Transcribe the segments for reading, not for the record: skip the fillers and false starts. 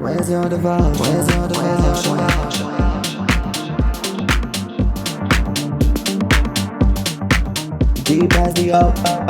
Where's your devotion? Where's your devotion? Deep as the ocean.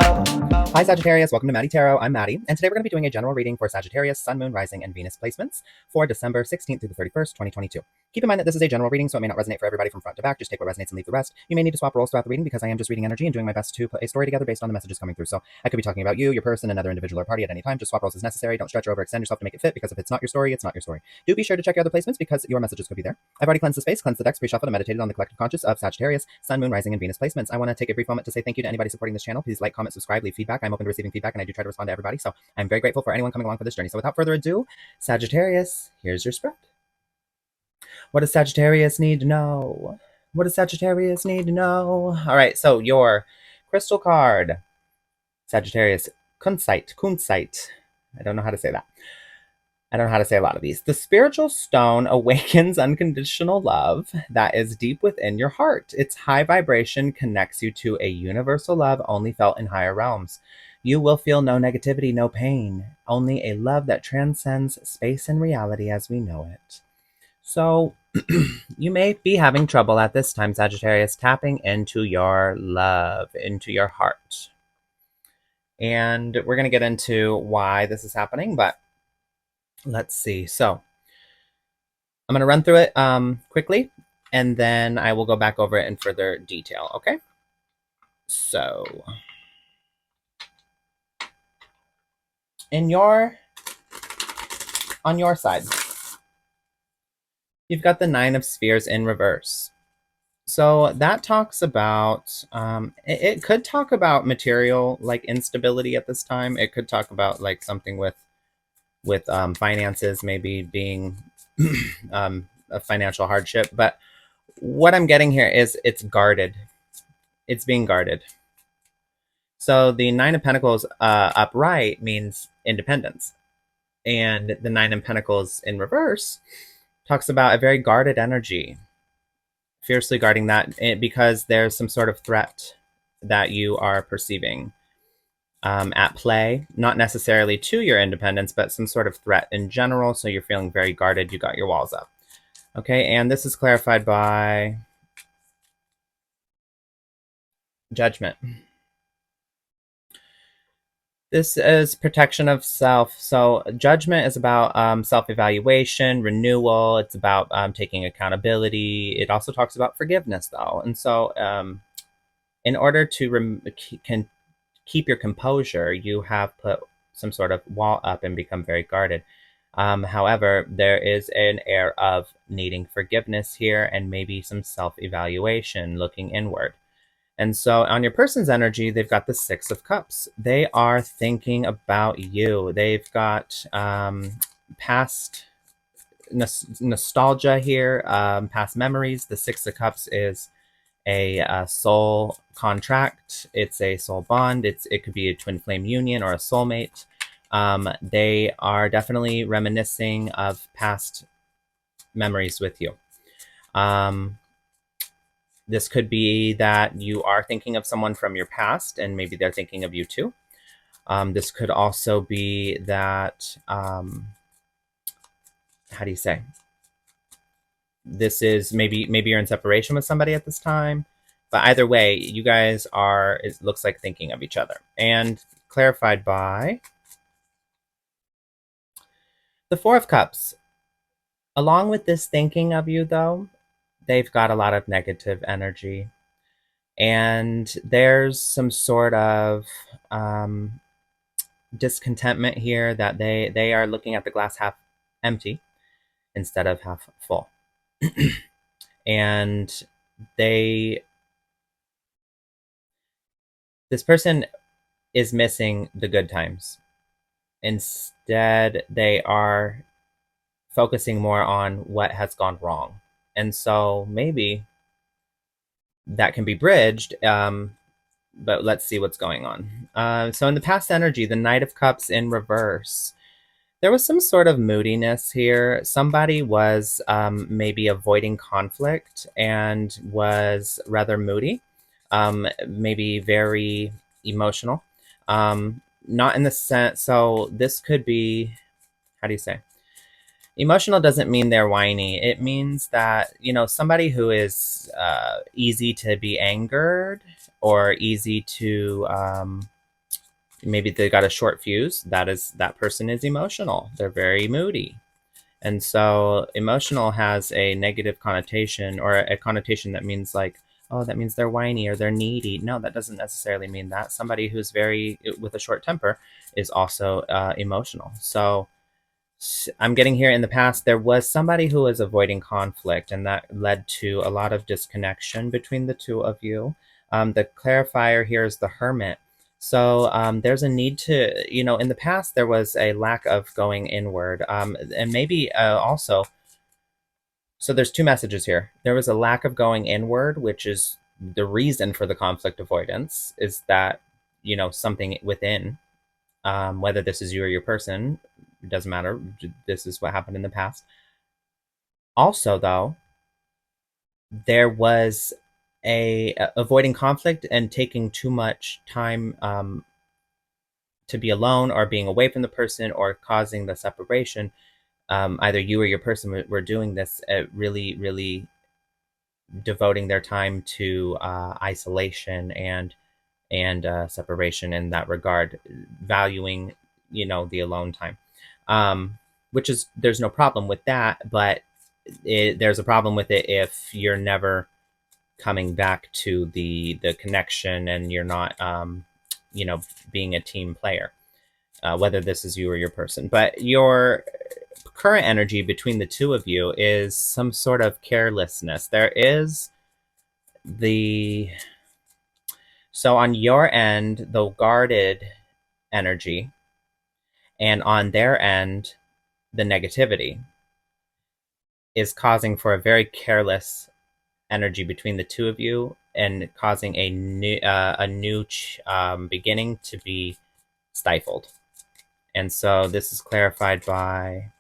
Hi Sagittarius, welcome to Maddie Tarot. I'm Maddie, and today we're going to be doing a general reading for Sagittarius, Sun, Moon, Rising, and Venus placements for December 16th through the 31st, 2022. Keep in mind that this is a general reading, so it may not resonate for everybody from front to back. Just take what resonates and leave the rest. You may need to swap roles throughout the reading because I am just reading energy and doing my best to put a story together based on the messages coming through. So I could be talking about you, your person, another individual, or party at any time. Just swap roles as necessary. Don't stretch or overextend yourself to make it fit, because if it's not your story, it's not your story. Do be sure to check your other placements because your messages could be there. I've already cleansed the space, cleansed the decks, pre-shuffled, and meditated on the collective conscious of Sagittarius, Sun, Moon, Rising, and Venus placements. I want to take a brief moment to say thank you to anybody supporting this channel. Please like, comment, subscribe, leave feedback. I'm open to receiving feedback, and I do try to respond to everybody. So I'm very grateful for anyone coming along for this journey. So without further ado, Sagittarius, here's your spread. What does Sagittarius need to know? What does Sagittarius need to know? All right, so your crystal card, Sagittarius, Kunzite. I don't know how to say that. I don't know how to say a lot of these. The spiritual stone awakens unconditional love that is deep within your heart. Its high vibration connects you to a universal love only felt in higher realms. You will feel no negativity, no pain, only a love that transcends space and reality as we know it. So you may be having trouble at this time, Sagittarius, tapping into your love, into your heart. And we're going to get into why this is happening, but let's see. So I'm going to run through it quickly, and then I will go back over it in further detail, okay? So on your side, you've got the Nine of Spheres in reverse. So that talks about, it could talk about material, like instability at this time. It could talk about like something with finances, maybe being a financial hardship. But what I'm getting here is it's guarded. It's being guarded. So the Nine of Pentacles upright means independence. And the Nine of Pentacles in reverse talks about a very guarded energy, fiercely guarding that because there's some sort of threat that you are perceiving at play, not necessarily to your independence, but some sort of threat in general. So you're feeling very guarded. You got your walls up. Okay, and this is clarified by Judgment. This is protection of self. So Judgment is about self-evaluation, renewal. It's about taking accountability. It also talks about forgiveness, though. And so in order to keep your composure, you have put some sort of wall up and become very guarded. However, there is an air of needing forgiveness here and maybe some self-evaluation, looking inward. And so on your person's energy, they've got the Six of Cups. They are thinking about you. They've got past nostalgia here, past memories. The Six of Cups is a soul contract. It's a soul bond. It could be a twin flame union or a soulmate. They are definitely reminiscing of past memories with you. This could be that you are thinking of someone from your past and maybe they're thinking of you too. This could also be that, how do you say? This is maybe you're in separation with somebody at this time. But either way, you guys are, it looks like, thinking of each other. And clarified by the Four of Cups. Along with this thinking of you, though, they've got a lot of negative energy. And there's some sort of discontentment here that they are looking at the glass half empty instead of half full. And this person is missing the good times. Instead, they are focusing more on what has gone wrong. And so maybe that can be bridged, but let's see what's going on. So in the past energy, the Knight of Cups in reverse, there was some sort of moodiness here. Somebody was maybe avoiding conflict and was rather moody, maybe very emotional. Not in the sense, so this could be, how do you say? Emotional doesn't mean they're whiny. It means that, somebody who is easy to be angered or easy to, maybe they got a short fuse. That person is emotional. They're very moody. And so emotional has a negative connotation, or a connotation that means like, oh, that means they're whiny or they're needy. No, that doesn't necessarily mean that. Somebody who's very with a short temper is also emotional. So I'm getting here in the past, there was somebody who was avoiding conflict, and that led to a lot of disconnection between the two of you. The clarifier here is the hermit. So there's a need to, in the past, there was a lack of going inward. And maybe also, so there's two messages here. There was a lack of going inward, which is the reason for the conflict avoidance, is that, something within, whether this is you or your person, it doesn't matter. This is what happened in the past. Also, though, there was a avoiding conflict and taking too much time to be alone, or being away from the person, or causing the separation. Either you or your person were doing this, really, really devoting their time to isolation and separation in that regard, valuing, the alone time. Which is, there's no problem with that, but there's a problem with it if you're never coming back to the connection, and you're not, being a team player, whether this is you or your person. But your current energy between the two of you is some sort of carelessness. There is the So on your end, the guarded energy, and on their end, the negativity, is causing for a very careless energy between the two of you, and causing a new beginning to be stifled. And so this is clarified by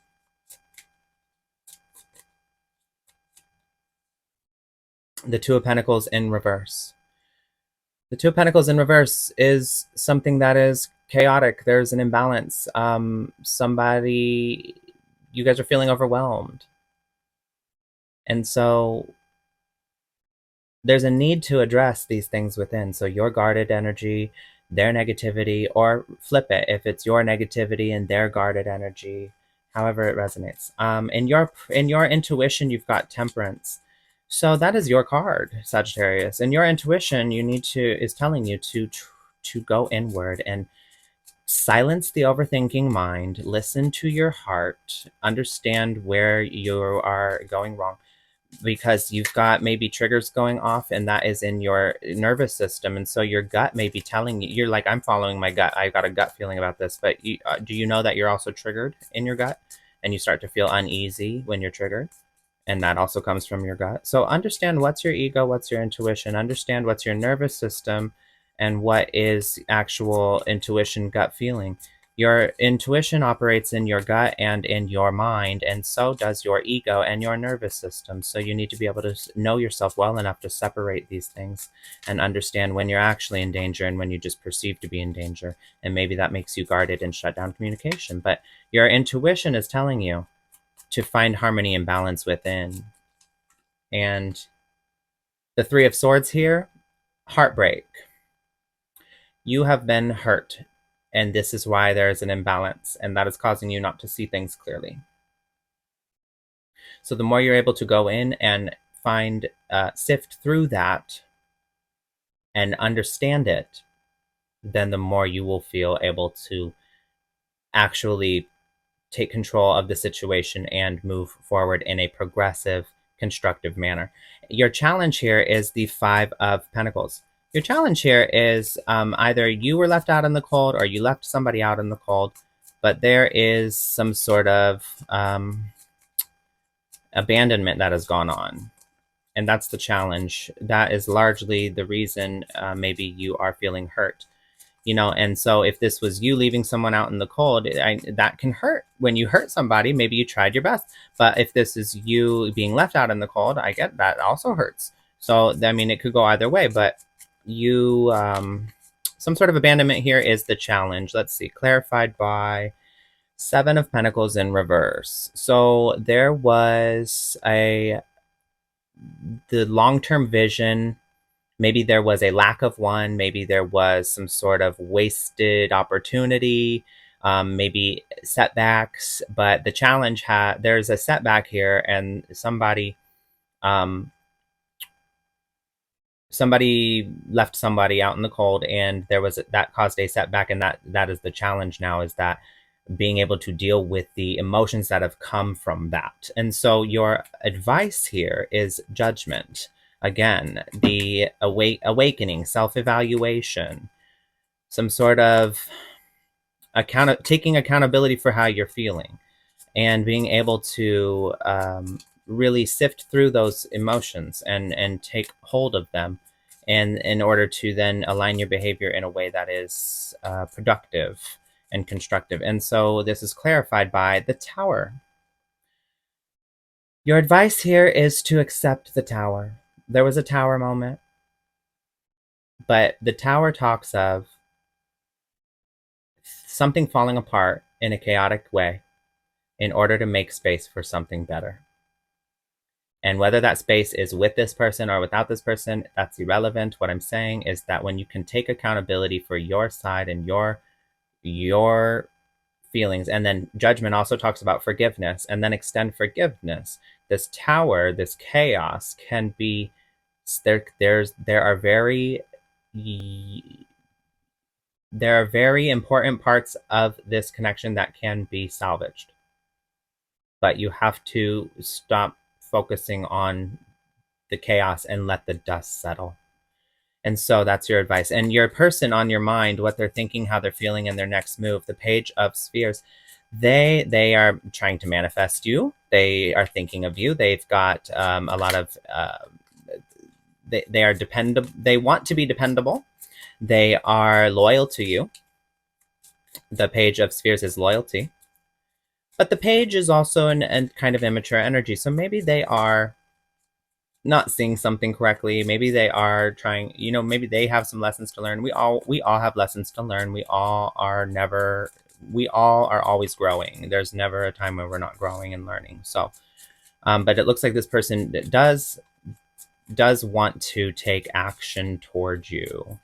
the Two of Pentacles in reverse. The Two of Pentacles in reverse is something that is chaotic. There's an imbalance. You guys are feeling overwhelmed. And so there's a need to address these things within. So your guarded energy, their negativity, or flip it, if it's your negativity and their guarded energy, however it resonates. In your intuition, you've got Temperance. So that is your card, Sagittarius. And your intuition, is telling you to go inward and silence the overthinking mind, listen to your heart, understand where you are going wrong, because you've got maybe triggers going off, and that is in your nervous system. And so your gut may be telling you, you're like, I'm following my gut, I've got a gut feeling about this. But do you know that you're also triggered in your gut, and you start to feel uneasy when you're triggered, and that also comes from your gut? So understand what's your ego, what's your intuition, understand what's your nervous system, and what is actual intuition, gut feeling. Your intuition operates in your gut and in your mind, and so does your ego and your nervous system. So you need to be able to know yourself well enough to separate these things and understand when you're actually in danger and when you just perceive to be in danger. And maybe that makes you guarded and shut down communication. But your intuition is telling you to find harmony and balance within. And the Three of Swords here, heartbreak. You have been hurt, and this is why there is an imbalance, and that is causing you not to see things clearly. So the more you're able to go in and sift through that and understand it, then the more you will feel able to actually take control of the situation and move forward in a progressive, constructive manner. Your challenge here is the Five of Pentacles. Your challenge here is either you were left out in the cold, or you left somebody out in the cold, but there is some sort of abandonment that has gone on. And that's the challenge. That is largely the reason maybe you are feeling hurt. And so if this was you leaving someone out in the cold, that can hurt. When you hurt somebody, maybe you tried your best. But if this is you being left out in the cold, I get that also hurts. So, I mean, it could go either way. But some sort of abandonment here is the challenge. Let's see, clarified by Seven of Pentacles in reverse. So there was the long-term vision. Maybe there was a lack of one. Maybe there was some sort of wasted opportunity. Maybe setbacks. But the challenge there's a setback here, and um, somebody left somebody out in the cold, and that caused a setback, and that is the challenge now, is that being able to deal with the emotions that have come from that. And so your advice here is judgment. Again, the awakening, self-evaluation, some sort of taking accountability for how you're feeling, and being able to really sift through those emotions and take hold of them, and in order to then align your behavior in a way that is productive and constructive. And so this is clarified by the Tower. Your advice here is to accept the Tower. There was a Tower moment, but the Tower talks of something falling apart in a chaotic way in order to make space for something better. And whether that space is with this person or without this person, that's irrelevant. What I'm saying is that when you can take accountability for your side and your feelings, and then judgment also talks about forgiveness, and then extend forgiveness, this Tower, this chaos can be there are very important parts of this connection that can be salvaged. But you have to stop focusing on the chaos and let the dust settle. And so that's your advice. And your person on your mind, what they're thinking, how they're feeling, and their next move, the Page of Spheres, they are trying to manifest you. They are thinking of you. They've got a lot of they are dependable. They want to be dependable. They are loyal to you. The Page of Spheres is loyalty. But the Page is also an kind of immature energy. So maybe they are not seeing something correctly. Maybe they are trying, maybe they have some lessons to learn. We all have lessons to learn. We all are always growing. There's never a time where we're not growing and learning. So but it looks like this person does want to take action towards you.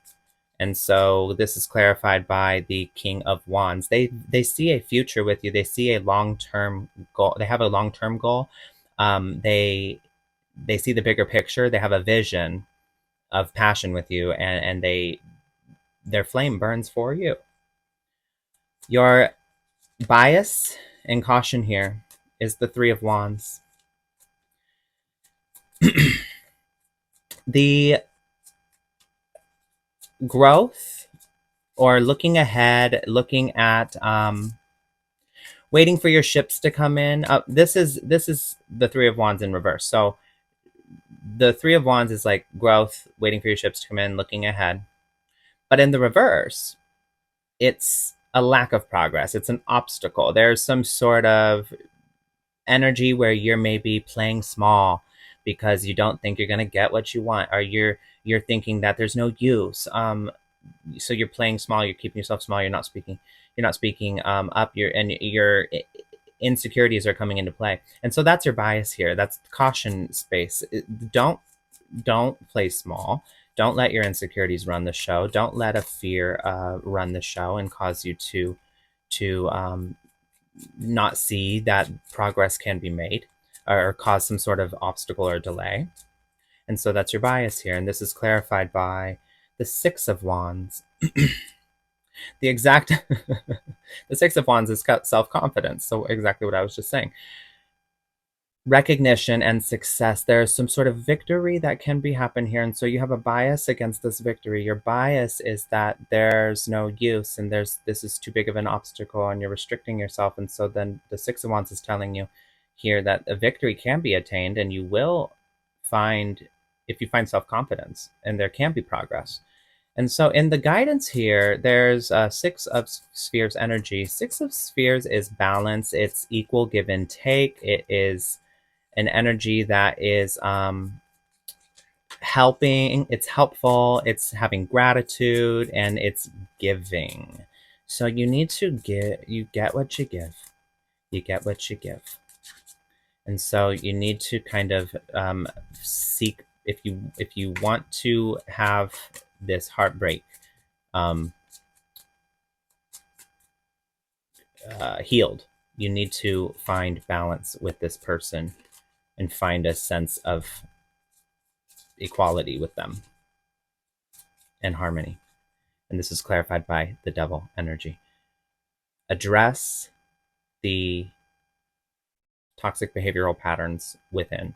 And so this is clarified by the King of Wands. They see a future with you. They see a long-term goal. They have a long-term goal. They see the bigger picture. They have a vision of passion with you, and their flame burns for you. Your bias and caution here is the Three of Wands. The growth, or looking ahead, looking at waiting for your ships to come in. This is the Three of Wands in reverse. So the Three of Wands is like growth, waiting for your ships to come in, looking ahead. But in the reverse, it's a lack of progress. It's an obstacle. There's some sort of energy where you're maybe playing small because you don't think you're going to get what you want, or you're thinking that there's no use. So you're playing small. You're keeping yourself small. You're not speaking up. Your insecurities are coming into play, and so that's your bias here. That's caution space. Don't play small. Don't let your insecurities run the show. Don't let a fear run the show and cause you to not see that progress can be made, or cause some sort of obstacle or delay. And so that's your bias here. And this is clarified by the Six of Wands. The Six of Wands is self-confidence. So exactly what I was just saying. Recognition and success. There's some sort of victory that can be happen here. And so you have a bias against this victory. Your bias is that there's no use, and this is too big of an obstacle, and you're restricting yourself. And so then the Six of Wands is telling you here that a victory can be attained, and you will find, if you find self-confidence, and there can be progress. And so in the guidance here, there's Six of Spheres energy. Six of Spheres is balance. It's equal give and take. It is an energy that is helping, it's helpful, it's having gratitude, and it's giving. So you need to get what you give. You get what you give. And so you need to kind of seek, if you want to have this heartbreak um, healed, you need to find balance with this person and find a sense of equality with them and harmony. And this is clarified by the devil energy. Address the toxic behavioral patterns within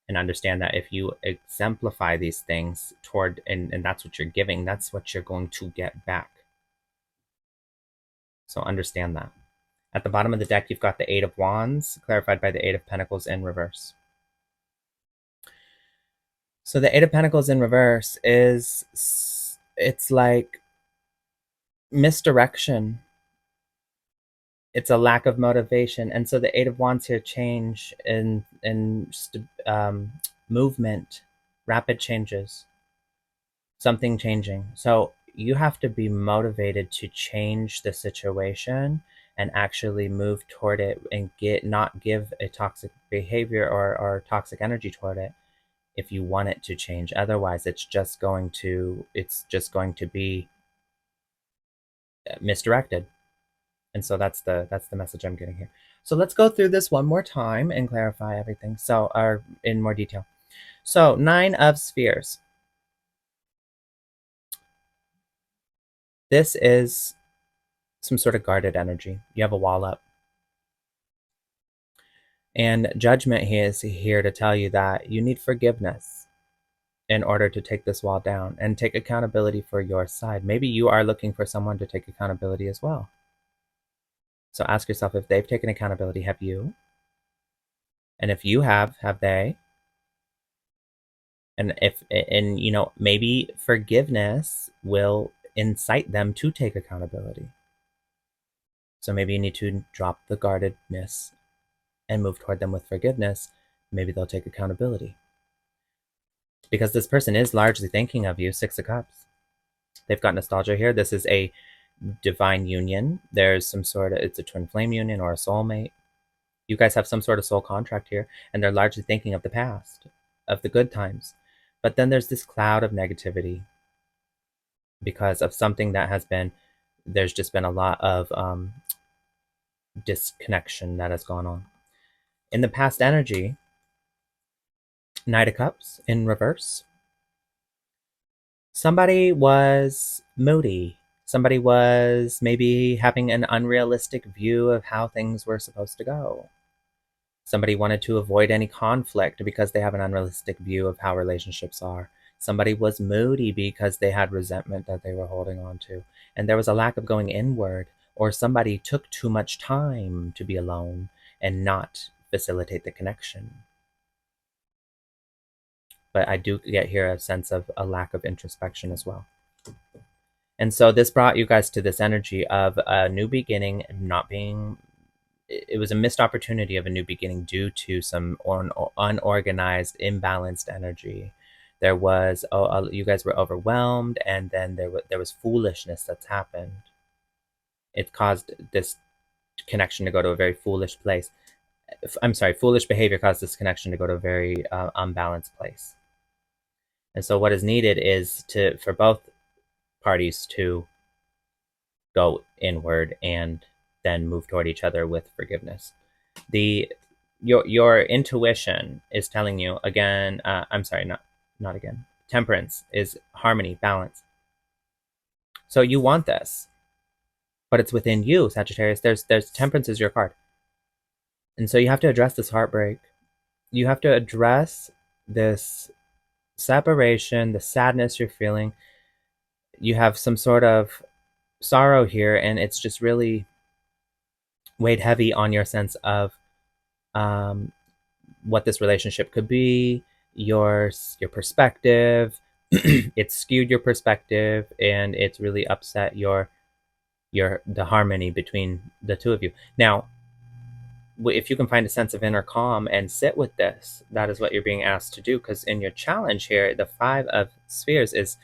and understand that if you exemplify these things toward, and that's what you're giving, that's what you're going to get back. So understand that. At the bottom of the deck, you've got the Eight of Wands, clarified by the Eight of Pentacles in reverse. So the Eight of Pentacles in reverse is, it's like misdirection. It's a lack of motivation. And so the Eight of Wands here, change and movement, rapid changes, something changing. So you have to be motivated to change the situation and actually move toward it and not give a toxic behavior or toxic energy toward it if you want it to change. Otherwise, it's just going to be misdirected. And so that's the message I'm getting here. So let's go through this one more time and clarify everything. So, or in more detail. So, Nine of Spheres. This is some sort of guarded energy. You have a wall up. And Judgment is here to tell you that you need forgiveness in order to take this wall down and take accountability for your side. Maybe you are looking for someone to take accountability as well. So ask yourself, if they've taken accountability, have you? And if you have they? And maybe forgiveness will incite them to take accountability. So maybe you need to drop the guardedness and move toward them with forgiveness. Maybe they'll take accountability. Because this person is largely thinking of you. Six of Cups. They've got nostalgia here. This is a divine union. There's some sort of, it's a twin flame union or a soulmate. You guys have some sort of soul contract here, and they're largely thinking of the past, of the good times. But then there's this cloud of negativity because of something that has been, there's just been a lot of disconnection that has gone on. In the past energy, Knight of Cups in reverse. Somebody was moody. Somebody was maybe having an unrealistic view of how things were supposed to go. Somebody wanted to avoid any conflict because they have an unrealistic view of how relationships are. Somebody was moody because they had resentment that they were holding on to. And there was a lack of going inward, or somebody took too much time to be alone and not facilitate the connection. But I do get here a sense of a lack of introspection as well. And so this brought you guys to this energy of a new beginning not being, it was a missed opportunity of a new beginning due to some unorganized, imbalanced energy. There was, you guys were overwhelmed, and then there was foolishness that's happened. It caused this connection to go to a very foolish place. I'm sorry, foolish behavior caused this connection to go to a very unbalanced place. And so what is needed is for both parties to go inward and then move toward each other with forgiveness. Your intuition is telling you again. I'm sorry, not again. Temperance is harmony, balance. So you want this, but it's within you, Sagittarius. There's temperance is your card, and so you have to address this heartbreak. You have to address this separation, the sadness you're feeling. You have some sort of sorrow here, and it's just really weighed heavy on your sense of what this relationship could be, your perspective. It's skewed your perspective, and it's really upset the harmony between the two of you. Now, if you can find a sense of inner calm and sit with this, that is what you're being asked to do. Because in your challenge here, the Five of Spheres is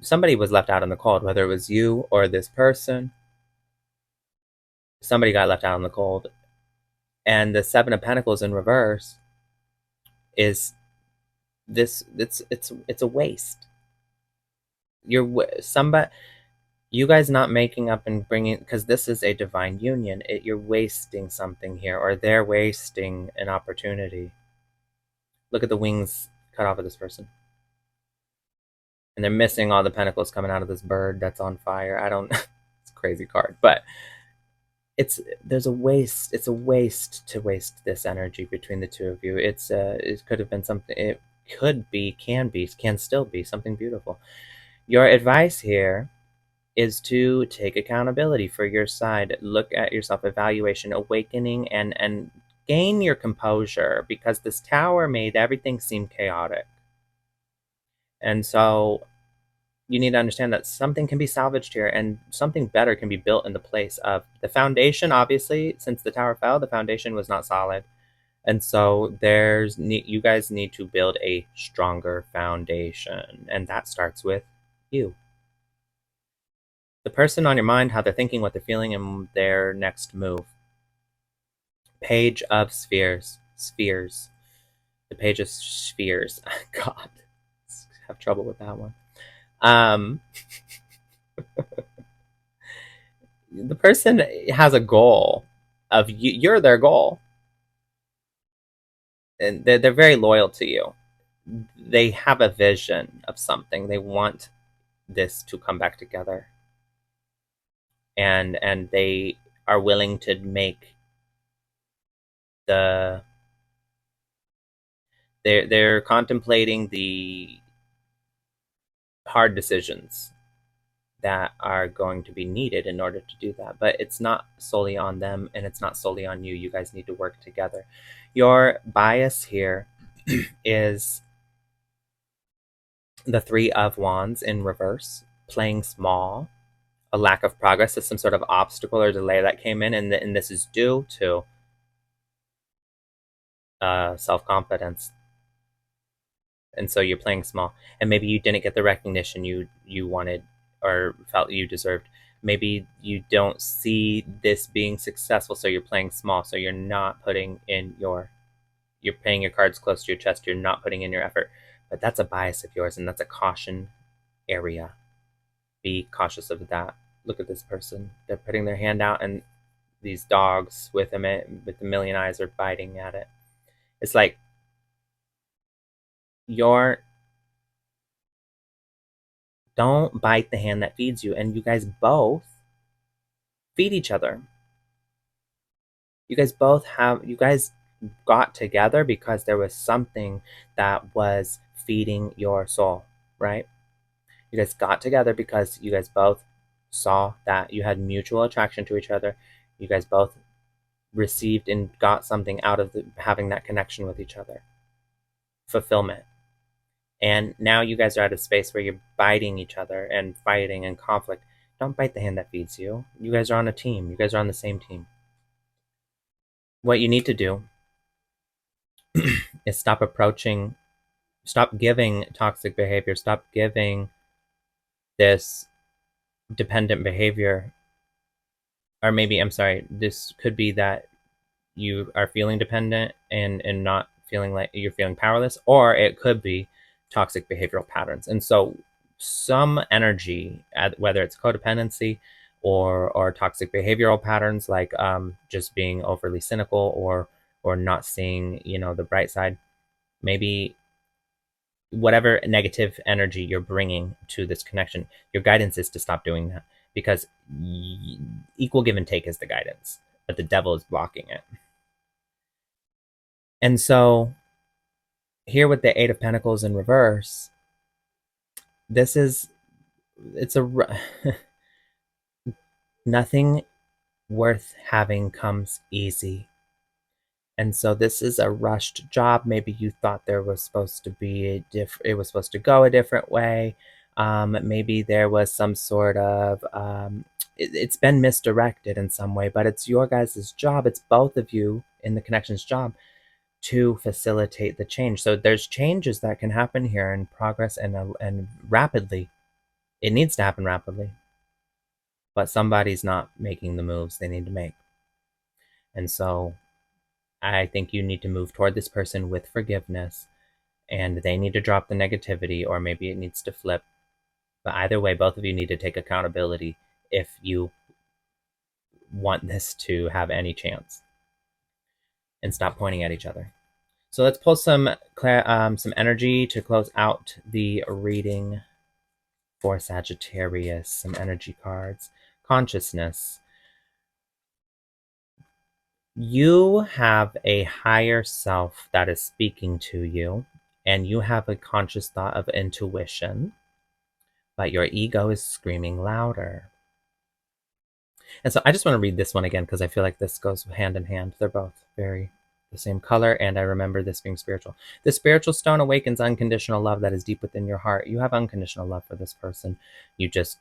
somebody was left out in the cold, whether it was you or this person. Somebody got left out in the cold. And the Seven of Pentacles in reverse is this. It's a waste. Somebody, you guys not making up and bringing, because this is a divine union. You're wasting something here, or they're wasting an opportunity. Look at the wings cut off of this person, and they're missing all the pentacles coming out of this bird that's on fire. I don't. It's a crazy card, but there's a waste. It's a waste to waste this energy between the two of you. It could have been something. It could be, can still be something beautiful. Your advice here is to take accountability for your side. Look at yourself, evaluation, awakening, and gain your composure, because this tower made everything seem chaotic. And so you need to understand that something can be salvaged here, and something better can be built in the place of the foundation. Obviously, since the tower fell, the foundation was not solid. And so you guys need to build a stronger foundation, and that starts with you. The person on your mind, how they're thinking, what they're feeling, and their next move. Page of Spheres. Spheres. The Page of Spheres. God, I have trouble with that one. The person has a goal of you. You're their goal, and they're very loyal to you. They have a vision of something. They want this to come back together, and they are willing to make the they're contemplating the hard decisions that are going to be needed in order to do that. But it's not solely on them, and it's not solely on you. You guys need to work together. Your bias here is the Three of Wands in reverse, playing small, a lack of progress, is some sort of obstacle or delay that came in, and this is due to self-confidence. And so you're playing small, and maybe you didn't get the recognition you wanted or felt you deserved. Maybe you don't see this being successful, so you're playing small. So you're not putting in you're playing your cards close to your chest. You're not putting in your effort. But that's a bias of yours, and that's a caution area. Be cautious of that. Look at this person. They're putting their hand out, and these dogs with the million eyes are biting at it. It's like don't bite the hand that feeds you, and you guys both feed each other. You guys got together because there was something that was feeding your soul, right? You guys got together because you guys both saw that you had mutual attraction to each other. You guys both received and got something out of having that connection with each other. Fulfillment. And now you guys are at a space where you're biting each other and fighting and conflict. Don't bite the hand that feeds you. You guys are on a team. You guys are on the same team. What you need to do is stop giving toxic behavior, stop giving this dependent behavior. Or maybe, I'm sorry, this could be that you are feeling dependent and not feeling like you're feeling powerless, or it could be toxic behavioral patterns. And so some energy, whether it's codependency or toxic behavioral patterns, like just being overly cynical or not seeing the bright side, maybe whatever negative energy you're bringing to this connection, your guidance is to stop doing that, because equal give and take is the guidance, but the devil is blocking it. And so here with the Eight of Pentacles in reverse, it's nothing worth having comes easy. And so this is a rushed job. Maybe you thought there was supposed to be it was supposed to go a different way. Maybe there was some sort of it's been misdirected in some way, but it's your guys' job. It's both of you in the connection's job to facilitate the change. So there's changes that can happen here in progress and rapidly. It needs to happen rapidly, but somebody's not making the moves they need to make. And so I think you need to move toward this person with forgiveness, and they need to drop the negativity, or maybe it needs to flip. But either way, both of you need to take accountability if you want this to have any chance, and stop pointing at each other. So let's pull some energy to close out the reading for Sagittarius. Some energy cards. Consciousness. You have a higher self that is speaking to you, and you have a conscious thought of intuition, but your ego is screaming louder. And so I just want to read this one again because I feel like this goes hand in hand. They're both very the same color, and I remember this being spiritual. The spiritual stone awakens unconditional love that is deep within your heart. You have unconditional love for this person. You just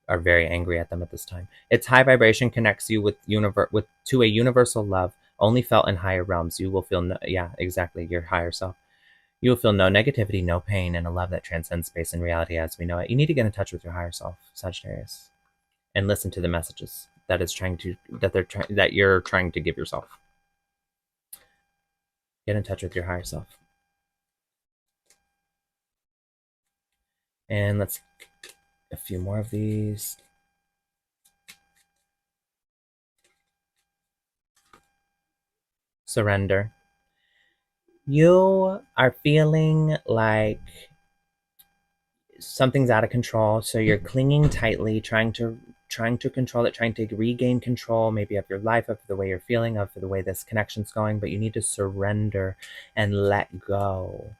are very angry at them at this time. Its high vibration connects you to a universal love only felt in higher realms. You will feel exactly, your higher self. You will feel no negativity, no pain, and a love that transcends space and reality as we know it. You need to get in touch with your higher self, Sagittarius, and listen to the messages that you're trying to give yourself. Get in touch with your higher self. And let's a few more of these. Surrender. You are feeling like something's out of control, so you're clinging tightly, trying to control it, trying to regain control, maybe of your life, of the way you're feeling, of the way this connection's going, but you need to surrender and let go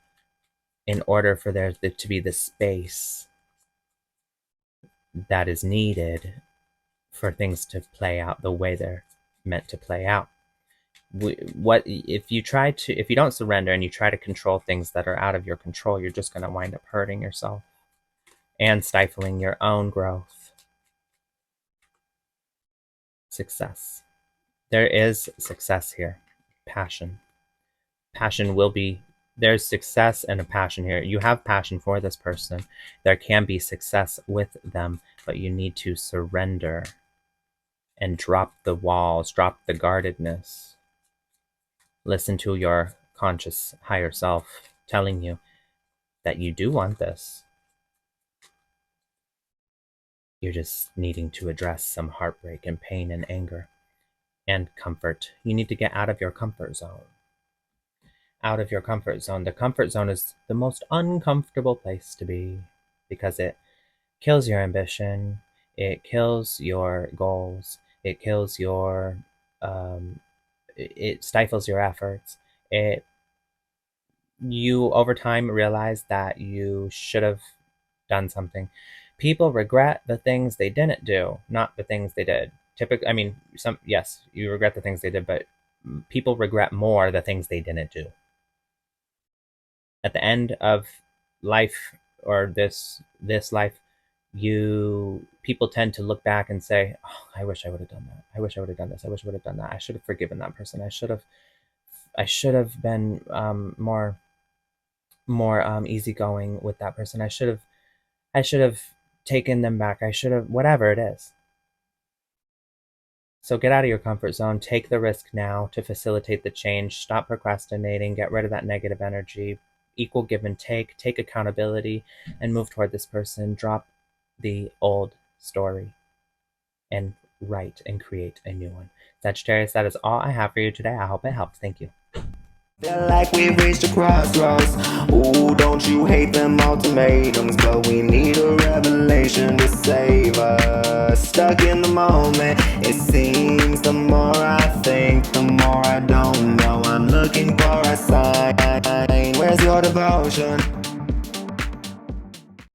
in order for there to be the space that is needed for things to play out the way they're meant to play out. If you don't surrender and you try to control things that are out of your control, you're just going to wind up hurting yourself and stifling your own growth. Success. There is success here. Passion will be, there's success and a passion here. You have passion for this person. There can be success with them, but you need to surrender and drop the walls, drop the guardedness. Listen to your conscious higher self telling you that you do want this. You're just needing to address some heartbreak and pain and anger and comfort. You need to get out of your comfort zone. Out of your comfort zone. The comfort zone is the most uncomfortable place to be because it kills your ambition. It kills your goals. It kills your, it stifles your efforts. You over time realize that you should have done something. People regret the things they didn't do, not the things they did. Typically, I mean, yes, you regret the things they did, but people regret more the things they didn't do. At the end of life, or this life, people tend to look back and say, oh, I wish I would have done that. I wish I would have done this. I wish I would have done that. I should have forgiven that person. I should have been more easygoing with that person. I should have taken them back. I should have, whatever it is. So get out of your comfort zone. Take the risk now to facilitate the change. Stop procrastinating. Get rid of that negative energy. Equal give and take. Take accountability and move toward this person. Drop the old story and write and create a new one. Sagittarius, that is all I have for you today. I hope it helps. Thank you. Feel like we've reached a crossroads. Ooh, don't you hate them ultimatums? But we need a revelation to save us. Stuck in the moment, it seems. The more I think, the more I don't know. I'm looking for a sign. Where's your devotion?